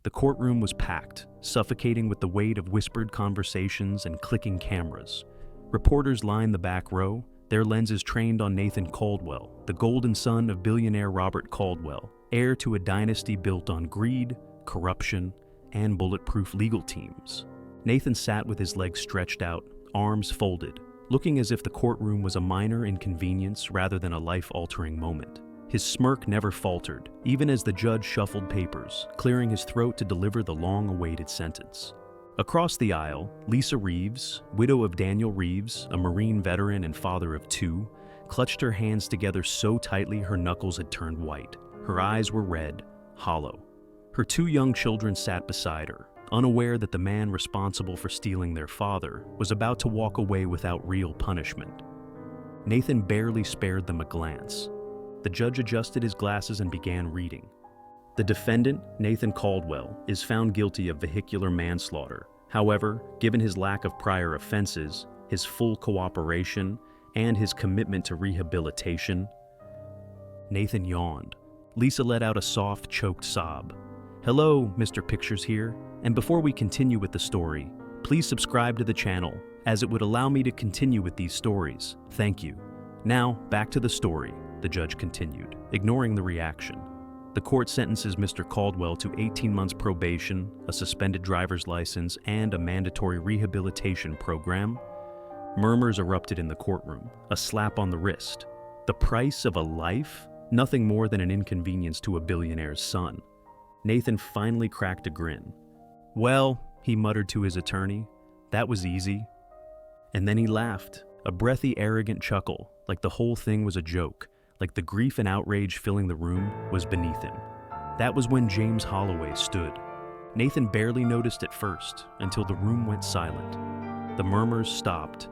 The courtroom was packed, suffocating with the weight of whispered conversations and clicking cameras. Reporters lined the back row, their lenses trained on Nathan Caldwell, the golden son of billionaire Robert Caldwell, heir to a dynasty built on greed, corruption, and bulletproof legal teams. Nathan sat with his legs stretched out, arms folded, looking as if the courtroom was a minor inconvenience rather than a life-altering moment. His smirk never faltered, even as the judge shuffled papers, clearing his throat to deliver the long-awaited sentence. Across the aisle, Lisa Reeves, widow of Daniel Reeves, a Marine veteran and father of two, clutched her hands together so tightly her knuckles had turned white. Her eyes were red, hollow. Her two young children sat beside her, unaware that the man responsible for stealing their father was about to walk away without real punishment. Nathan barely spared them a glance. The judge adjusted his glasses and began reading. The defendant, Nathan Caldwell, is found guilty of vehicular manslaughter. However, given his lack of prior offenses, his full cooperation, and his commitment to rehabilitation. Nathan yawned. Lisa let out a soft, choked sob. Hello, Mr. Pictures here, and before we continue with the story, please subscribe to the channel, as it would allow me to continue with these stories. Thank you. Now, back to the story, the judge continued, ignoring the reaction. The court sentences Mr. Caldwell to 18 months probation, a suspended driver's license, and a mandatory rehabilitation program. Murmurs erupted in the courtroom, a slap on the wrist. The price of a life? Nothing more than an inconvenience to a billionaire's son. Nathan finally cracked a grin. Well, he muttered to his attorney, that was easy. And then he laughed, a breathy, arrogant chuckle, like the whole thing was a joke, like the grief and outrage filling the room was beneath him. That was when James Holloway stood. Nathan barely noticed at first, until the room went silent. The murmurs stopped.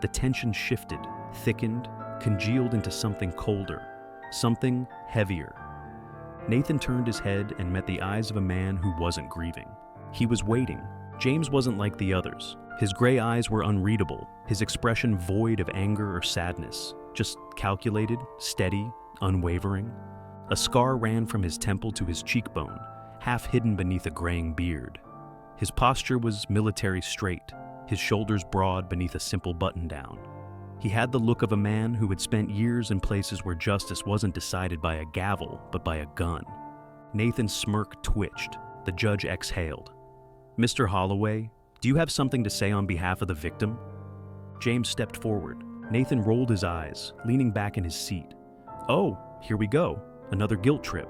The tension shifted, thickened, congealed into something colder, something heavier. Nathan turned his head and met the eyes of a man who wasn't grieving. He was waiting. James wasn't like the others. His gray eyes were unreadable, his expression void of anger or sadness, just calculated, steady, unwavering. A scar ran from his temple to his cheekbone, half hidden beneath a graying beard. His posture was military straight, his shoulders broad beneath a simple button-down. He had the look of a man who had spent years in places where justice wasn't decided by a gavel, but by a gun. Nathan's smirk twitched. The judge exhaled. Mr. Holloway, do you have something to say on behalf of the victim? James stepped forward. Nathan rolled his eyes, leaning back in his seat. Oh, here we go. Another guilt trip.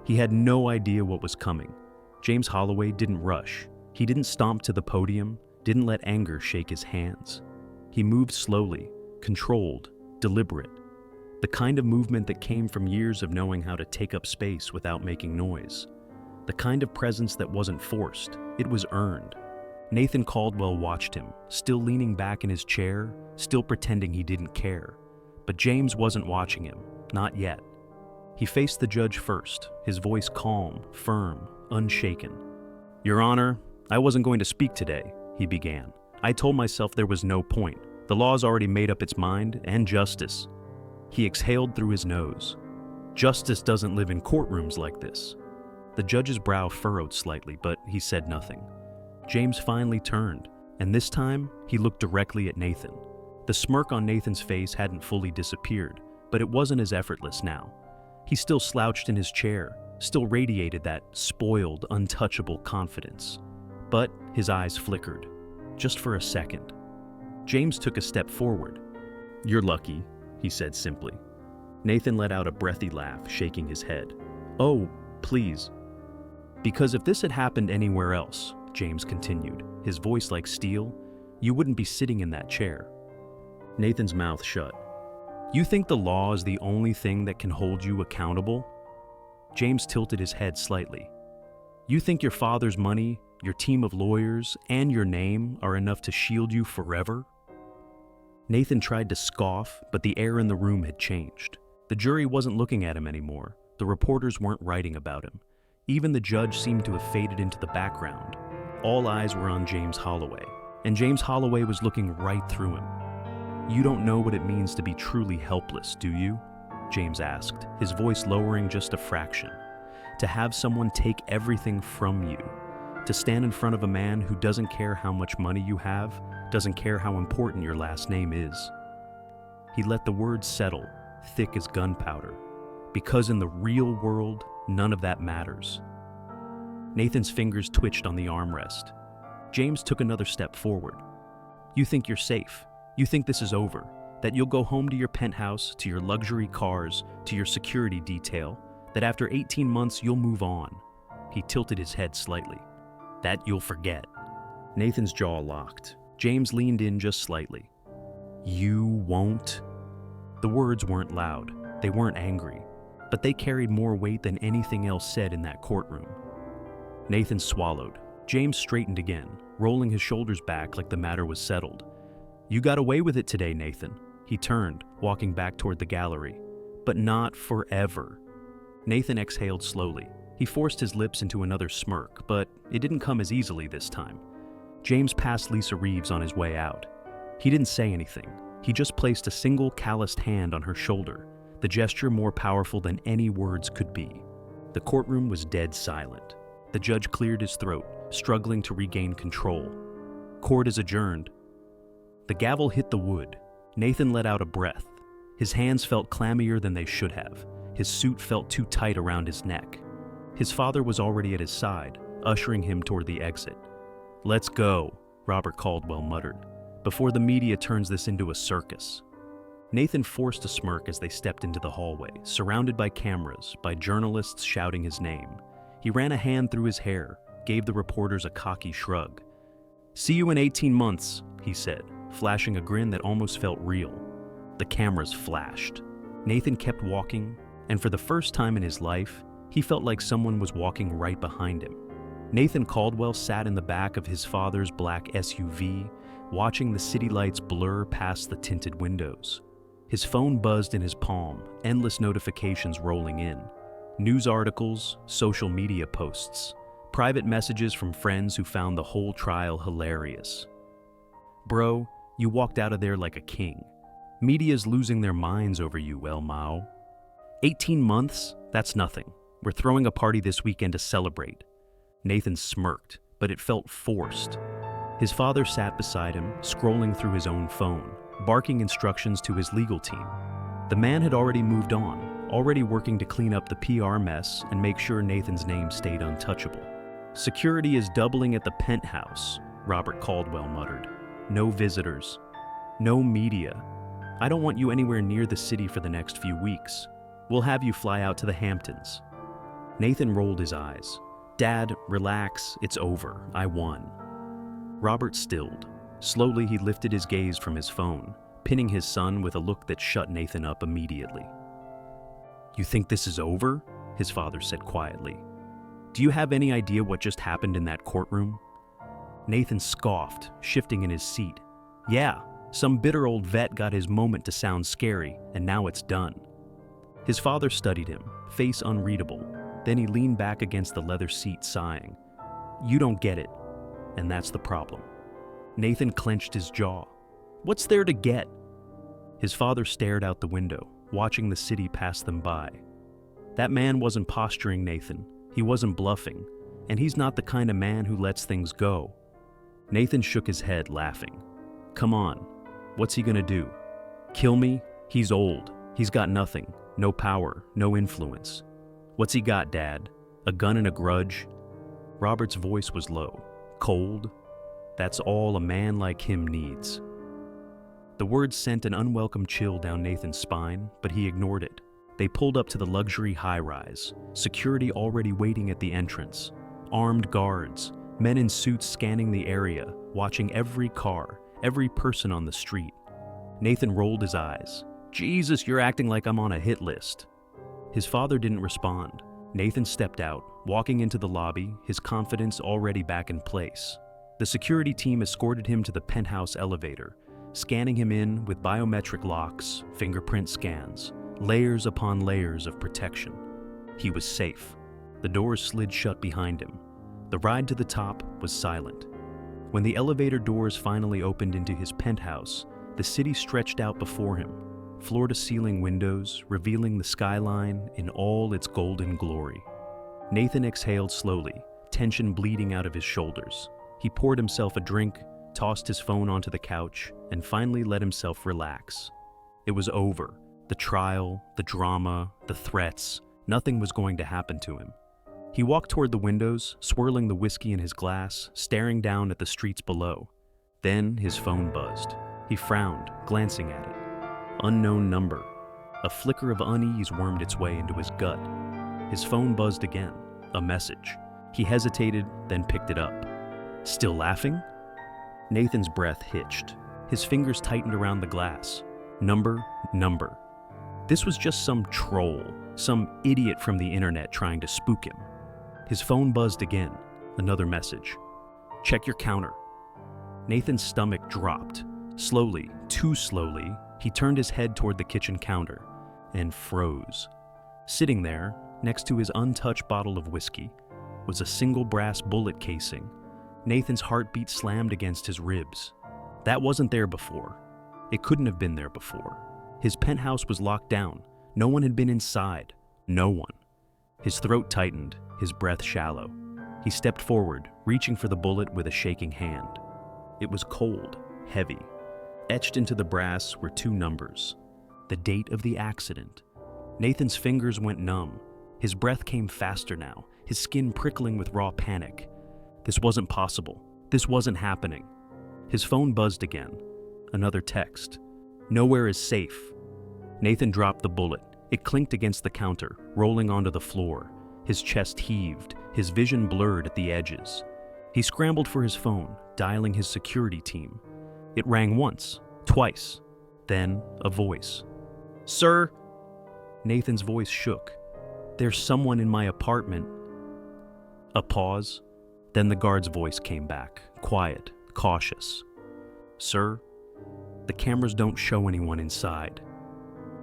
He had no idea what was coming. James Holloway didn't rush. He didn't stomp to the podium, didn't let anger shake his hands. He moved slowly, controlled, deliberate. The kind of movement that came from years of knowing how to take up space without making noise. The kind of presence that wasn't forced, it was earned. Nathan Caldwell watched him, still leaning back in his chair, still pretending he didn't care. But James wasn't watching him, not yet. He faced the judge first, his voice calm, firm, unshaken. Your Honor, I wasn't going to speak today, he began. I told myself there was no point. The law's already made up its mind, and justice. He exhaled through his nose. Justice doesn't live in courtrooms like this. The judge's brow furrowed slightly, but he said nothing. James finally turned, and this time he looked directly at Nathan. The smirk on Nathan's face hadn't fully disappeared, but it wasn't as effortless now. He still slouched in his chair, still radiated that spoiled, untouchable confidence. But his eyes flickered. Just for a second. James took a step forward. You're lucky, he said simply. Nathan let out a breathy laugh, shaking his head. Oh, please. Because if this had happened anywhere else, James continued, his voice like steel, you wouldn't be sitting in that chair. Nathan's mouth shut. You think the law is the only thing that can hold you accountable? James tilted his head slightly. You think your father's money, your team of lawyers, and your name are enough to shield you forever? Nathan tried to scoff, but the air in the room had changed. The jury wasn't looking at him anymore. The reporters weren't writing about him. Even the judge seemed to have faded into the background. All eyes were on James Holloway, and James Holloway was looking right through him. You don't know what it means to be truly helpless, do you? James asked, his voice lowering just a fraction. To have someone take everything from you. To stand in front of a man who doesn't care how much money you have, doesn't care how important your last name is. He let the words settle, thick as gunpowder, because in the real world, none of that matters. Nathan's fingers twitched on the armrest. James took another step forward. You think you're safe. You think this is over, that you'll go home to your penthouse, to your luxury cars, to your security detail, that after 18 months you'll move on. He tilted his head slightly. That you'll forget. Nathan's jaw locked. James leaned in just slightly. You won't? The words weren't loud. They weren't angry. But they carried more weight than anything else said in that courtroom. Nathan swallowed. James straightened again, rolling his shoulders back like the matter was settled. You got away with it today, Nathan. He turned, walking back toward the gallery. But not forever. Nathan exhaled slowly. He forced his lips into another smirk, but it didn't come as easily this time. James passed Lisa Reeves on his way out. He didn't say anything. He just placed a single calloused hand on her shoulder, the gesture more powerful than any words could be. The courtroom was dead silent. The judge cleared his throat, struggling to regain control. Court is adjourned. The gavel hit the wood. Nathan let out a breath. His hands felt clammier than they should have. His suit felt too tight around his neck. His father was already at his side, ushering him toward the exit. Let's go, Robert Caldwell muttered, before the media turns this into a circus. Nathan forced a smirk as they stepped into the hallway, surrounded by cameras, by journalists shouting his name. He ran a hand through his hair, gave the reporters a cocky shrug. See you in 18 months, he said, flashing a grin that almost felt real. The cameras flashed. Nathan kept walking, and for the first time in his life, he felt like someone was walking right behind him. Nathan Caldwell sat in the back of his father's black SUV, watching the city lights blur past the tinted windows. His phone buzzed in his palm, endless notifications rolling in. News articles, social media posts, private messages from friends who found the whole trial hilarious. Bro, you walked out of there like a king. Media's losing their minds over you, El Mao. 18 months? That's nothing. We're throwing a party this weekend to celebrate. Nathan smirked, but it felt forced. His father sat beside him, scrolling through his own phone, barking instructions to his legal team. The man had already moved on, already working to clean up the PR mess and make sure Nathan's name stayed untouchable. Security is doubling at the penthouse, Robert Caldwell muttered. No visitors. No media. I don't want you anywhere near the city for the next few weeks. We'll have you fly out to the Hamptons. Nathan rolled his eyes. Dad, relax, it's over. I won. Robert stilled. Slowly, he lifted his gaze from his phone, pinning his son with a look that shut Nathan up immediately. You think this is over? His father said quietly. Do you have any idea what just happened in that courtroom? Nathan scoffed, shifting in his seat. Yeah, some bitter old vet got his moment to sound scary, and now it's done. His father studied him, face unreadable. Then he leaned back against the leather seat, sighing. You don't get it, and that's the problem. Nathan clenched his jaw. What's there to get? His father stared out the window, watching the city pass them by. That man wasn't posturing, Nathan. He wasn't bluffing, and he's not the kind of man who lets things go. Nathan shook his head, laughing. Come on, what's he gonna do? Kill me? He's old. He's got nothing. No power, no influence. What's he got, Dad? A gun and a grudge? Robert's voice was low, cold. That's all a man like him needs. The words sent an unwelcome chill down Nathan's spine, but he ignored it. They pulled up to the luxury high-rise, security already waiting at the entrance. Armed guards, men in suits scanning the area, watching every car, every person on the street. Nathan rolled his eyes. Jesus, you're acting like I'm on a hit list. His father didn't respond. Nathan stepped out, walking into the lobby, his confidence already back in place. The security team escorted him to the penthouse elevator, scanning him in with biometric locks, fingerprint scans, layers upon layers of protection. He was safe. The doors slid shut behind him. The ride to the top was silent. When the elevator doors finally opened into his penthouse, the city stretched out before him, floor-to-ceiling windows revealing the skyline in all its golden glory. Nathan exhaled slowly, tension bleeding out of his shoulders. He poured himself a drink, tossed his phone onto the couch, and finally let himself relax. It was over. The trial, the drama, the threats, nothing was going to happen to him. He walked toward the windows, swirling the whiskey in his glass, staring down at the streets below. Then his phone buzzed. He frowned, glancing at it. Unknown number. A flicker of unease wormed its way into his gut. His phone buzzed again. A message. He hesitated, then picked it up. Still laughing? Nathan's breath hitched. His fingers tightened around the glass. Number. This was just some troll, some idiot from the internet trying to spook him. His phone buzzed again. Another message. Check your counter. Nathan's stomach dropped. Slowly, too slowly, he turned his head toward the kitchen counter and froze. Sitting there, next to his untouched bottle of whiskey, was a single brass bullet casing. Nathan's heartbeat slammed against his ribs. That wasn't there before. It couldn't have been there before. His penthouse was locked down. No one had been inside. No one. His throat tightened, his breath shallow. He stepped forward, reaching for the bullet with a shaking hand. It was cold, heavy. Etched into the brass were two numbers. The date of the accident. Nathan's fingers went numb. His breath came faster now, his skin prickling with raw panic. This wasn't possible. This wasn't happening. His phone buzzed again. Another text. Nowhere is safe. Nathan dropped the bullet. It clinked against the counter, rolling onto the floor. His chest heaved, his vision blurred at the edges. He scrambled for his phone, dialing his security team. It rang once, twice, then a voice. Sir? Nathan's voice shook. There's someone in my apartment. A pause. Then the guard's voice came back, quiet, cautious. Sir? The cameras don't show anyone inside.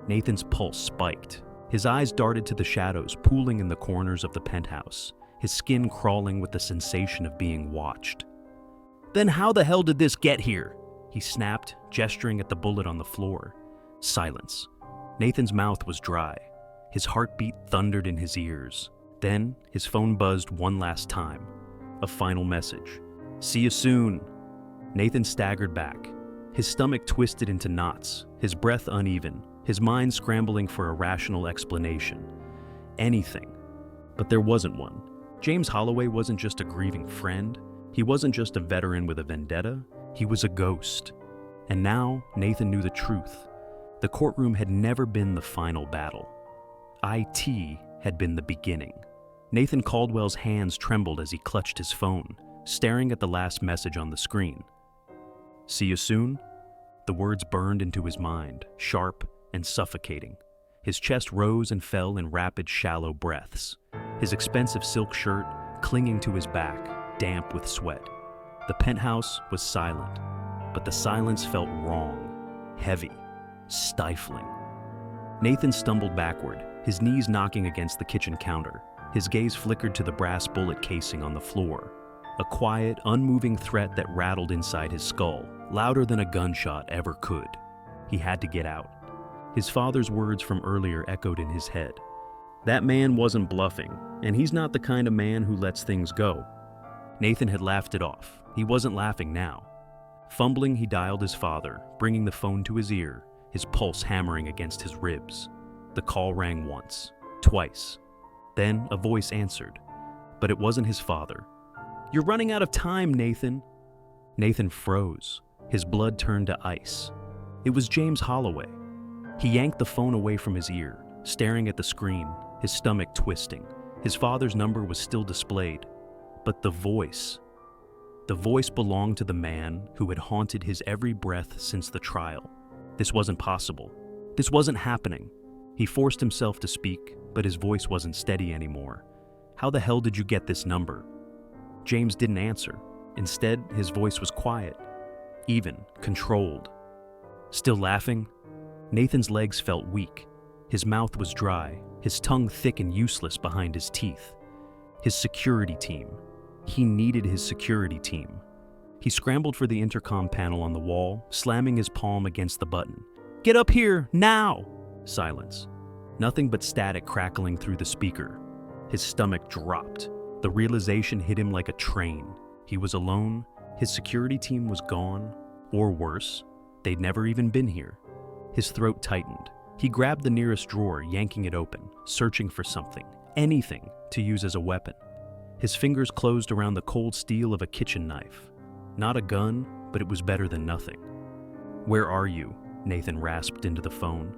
Nathan's pulse spiked. His eyes darted to the shadows pooling in the corners of the penthouse, his skin crawling with the sensation of being watched. Then how the hell did this get here? He snapped, gesturing at the bullet on the floor. Silence. Nathan's mouth was dry. His heartbeat thundered in his ears. Then his phone buzzed one last time. A final message. See you soon. Nathan staggered back. His stomach twisted into knots, his breath uneven, his mind scrambling for a rational explanation. Anything. But there wasn't one. James Holloway wasn't just a grieving friend. He wasn't just a veteran with a vendetta. He was a ghost. And now Nathan knew the truth. The courtroom had never been the final battle. IT had been the beginning. Nathan Caldwell's hands trembled as he clutched his phone, staring at the last message on the screen. See you soon? The words burned into his mind, sharp and suffocating. His chest rose and fell in rapid, shallow breaths. His expensive silk shirt clinging to his back, damp with sweat. The penthouse was silent, but the silence felt wrong, heavy, stifling. Nathan stumbled backward, his knees knocking against the kitchen counter. His gaze flickered to the brass bullet casing on the floor. A quiet, unmoving threat that rattled inside his skull, louder than a gunshot ever could. He had to get out. His father's words from earlier echoed in his head. That man wasn't bluffing, and he's not the kind of man who lets things go. Nathan had laughed it off. He wasn't laughing now. Fumbling, he dialed his father, bringing the phone to his ear, his pulse hammering against his ribs. The call rang once, twice. Then a voice answered, but it wasn't his father. You're running out of time, Nathan. Nathan froze. His blood turned to ice. It was James Holloway. He yanked the phone away from his ear, staring at the screen, his stomach twisting. His father's number was still displayed. But the voice belonged to the man who had haunted his every breath since the trial. This wasn't possible. This wasn't happening. He forced himself to speak, but his voice wasn't steady anymore. How the hell did you get this number? James didn't answer. Instead, his voice was quiet, even, controlled. Still laughing? Nathan's legs felt weak. His mouth was dry, his tongue thick and useless behind his teeth. His security team. He needed his security team. He scrambled for the intercom panel on the wall, slamming his palm against the button. Get up here, now! Silence. Nothing but static crackling through the speaker. His stomach dropped. The realization hit him like a train. He was alone, his security team was gone, or worse, they'd never even been here. His throat tightened. He grabbed the nearest drawer, yanking it open, searching for something, anything, to use as a weapon. His fingers closed around the cold steel of a kitchen knife. Not a gun, but it was better than nothing. "Where are you?" Nathan rasped into the phone.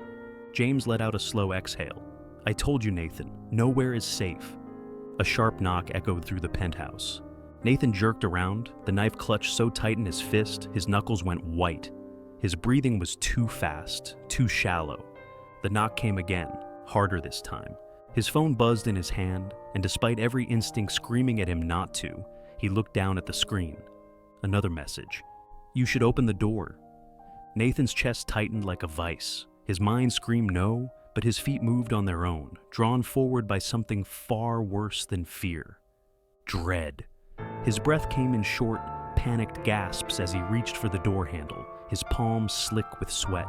James let out a slow exhale. "I told you, Nathan, nowhere is safe." A sharp knock echoed through the penthouse. Nathan jerked around, the knife clutched so tight in his fist, his knuckles went white. His breathing was too fast, too shallow. The knock came again, harder this time. His phone buzzed in his hand, and despite every instinct screaming at him not to, he looked down at the screen. Another message. "You should open the door." Nathan's chest tightened like a vice. His mind screamed no, but his feet moved on their own, drawn forward by something far worse than fear. Dread. His breath came in short, panicked gasps as he reached for the door handle, his palms slick with sweat.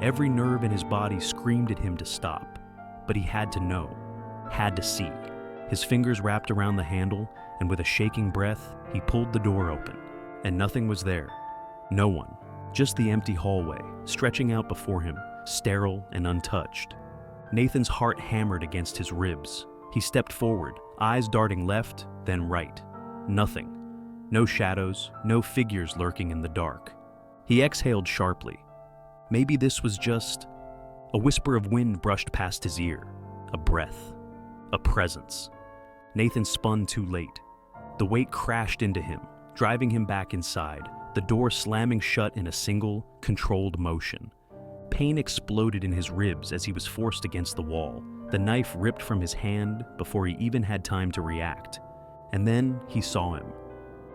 Every nerve in his body screamed at him to stop, but he had to know, had to see. His fingers wrapped around the handle, and with a shaking breath, he pulled the door open. And nothing was there. No one. Just the empty hallway, stretching out before him, sterile and untouched. Nathan's heart hammered against his ribs. He stepped forward, eyes darting left, then right. Nothing. No shadows, no figures lurking in the dark. He exhaled sharply. Maybe this was just... A whisper of wind brushed past his ear. A breath. A presence. Nathan spun too late. The weight crashed into him, driving him back inside, the door slamming shut in a single, controlled motion. Pain exploded in his ribs as he was forced against the wall. The knife ripped from his hand before he even had time to react. And then he saw him.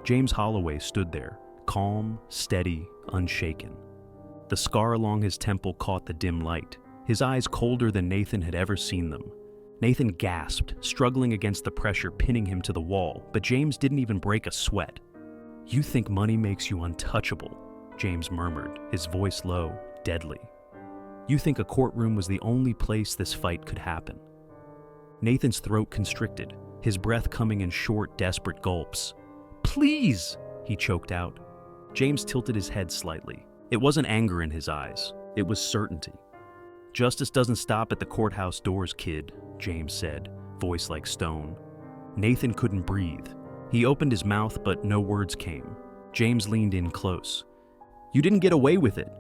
James Holloway stood there, calm, steady, unshaken. The scar along his temple caught the dim light, his eyes colder than Nathan had ever seen them. Nathan gasped, struggling against the pressure pinning him to the wall, but James didn't even break a sweat. "You think money makes you untouchable," James murmured, his voice low, deadly. "You think a courtroom was the only place this fight could happen." Nathan's throat constricted, his breath coming in short, desperate gulps. "Please!" he choked out. James tilted his head slightly. It wasn't anger in his eyes, it was certainty. "Justice doesn't stop at the courthouse doors, kid," James said, voice like stone. Nathan couldn't breathe. He opened his mouth, but no words came. James leaned in close. "You didn't get away with it."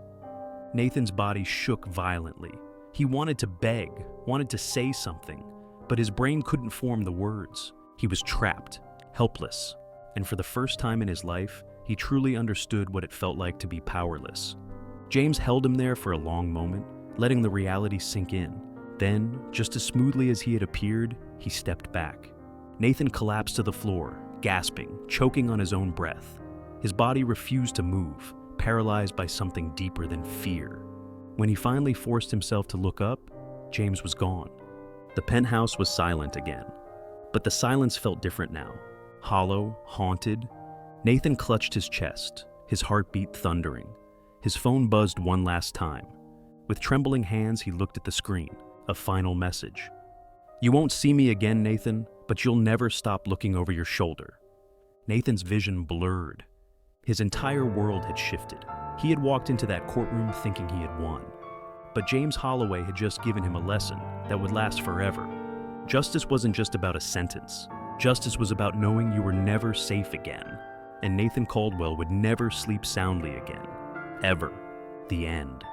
Nathan's body shook violently. He wanted to beg, wanted to say something, but his brain couldn't form the words. He was trapped, helpless, and for the first time in his life, he truly understood what it felt like to be powerless. James held him there for a long moment, letting the reality sink in. Then, just as smoothly as he had appeared, he stepped back. Nathan collapsed to the floor, gasping, choking on his own breath. His body refused to move, paralyzed by something deeper than fear. When he finally forced himself to look up, James was gone. The penthouse was silent again, but the silence felt different now. Hollow, haunted. Nathan clutched his chest, his heartbeat thundering. His phone buzzed one last time. With trembling hands, he looked at the screen, a final message. "You won't see me again, Nathan, but you'll never stop looking over your shoulder." Nathan's vision blurred. His entire world had shifted. He had walked into that courtroom thinking he had won. But James Holloway had just given him a lesson that would last forever. Justice wasn't just about a sentence. Justice was about knowing you were never safe again. And Nathan Caldwell would never sleep soundly again. Ever. The end.